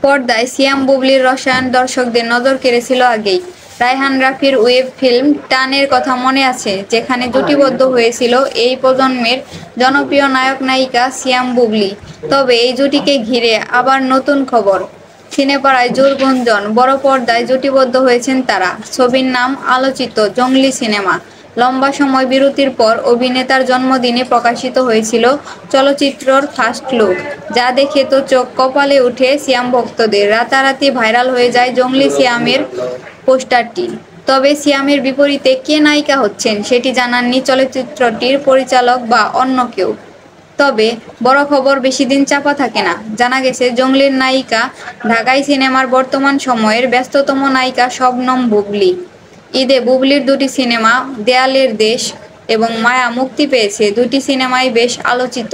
পর্দায় সিয়াম বুবলির রসায়ন দর্শকদের নজর কেড়েছিল আগেই। রায়হান রাফির ওয়েব ফিল্ম টানের কথা মনে আছে, যেখানে জুটিবদ্ধ হয়েছিল এই প্রজন্মের জনপ্রিয় নায়ক নায়িকা সিয়াম বুবলি। তবে এই জুটিকে ঘিরে আবার নতুন খবর। সিনেপাড়ায় জোর গুঞ্জন, বড় পর্দায় জুটিবদ্ধ হয়েছেন তারা। ছবির নাম আলোচিত জংলি সিনেমা। লম্বা সময় বিরতির পর অভিনেতার জন্মদিনে প্রকাশিত হয়েছিল চলচ্চিত্রর ফার্স্ট লুক, যা দেখে তো চোখ কপালে উঠে সিয়াম ভক্তদের। রাতারাতি ভাইরাল হয়ে যায় জংলি সিয়ামের পোস্টারটি। তবে সিয়ামের বিপরীতে কে নায়িকা হচ্ছেন সেটি জানাননি চলচ্চিত্রটির পরিচালক বা অন্য কেউ। তবে বড় খবর বেশি দিন চাপা থাকে না। জানা গেছে জংলির নায়িকা ঢাকাই সিনেমার বর্তমান সময়ের ব্যস্ততম নায়িকা শবনম বুবলী। ঈদে বুবলির দুটি সিনেমা দেয়ালের দেশ এবং মায়া মুক্তি পেয়েছে। দুটি সিনেমাই বেশ আলোচিত।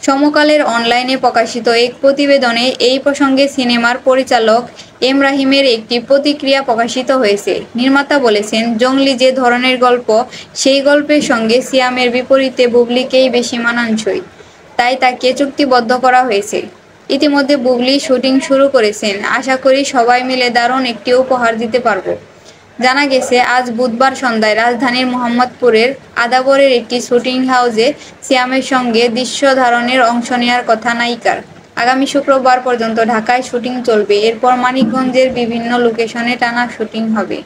সমকালের অনলাইনে প্রকাশিত এক প্রতিবেদনে এই প্রসঙ্গে সিনেমার পরিচালক এম রাহিমের একটি প্রতিক্রিয়া প্রকাশিত হয়েছে। নির্মাতা বলেছেন, জংলি যে ধরনের গল্প, সেই গল্পের সঙ্গে সিয়ামের বিপরীতে বুবলিকেই বেশি মানানসই, তাই তাকে চুক্তিবদ্ধ করা হয়েছে। ইতিমধ্যে বুবলি শুটিং শুরু করেছেন। আশা করি সবাই মিলে দারুণ একটি উপহার দিতে পারব। জানা গেছে, আজ বুধবার সন্ধ্যায় রাজধানীর মোহাম্মদপুরের আদাবরের একটি শুটিং হাউসে সিয়ামের সঙ্গে দৃশ্যধারণের অংশ নেওয়ার কথা নায়িকার। আগামী শুক্রবার পর্যন্ত ঢাকায় শুটিং চলবে। এরপর মানিকগঞ্জের বিভিন্ন লোকেশনে টানা শুটিং হবে।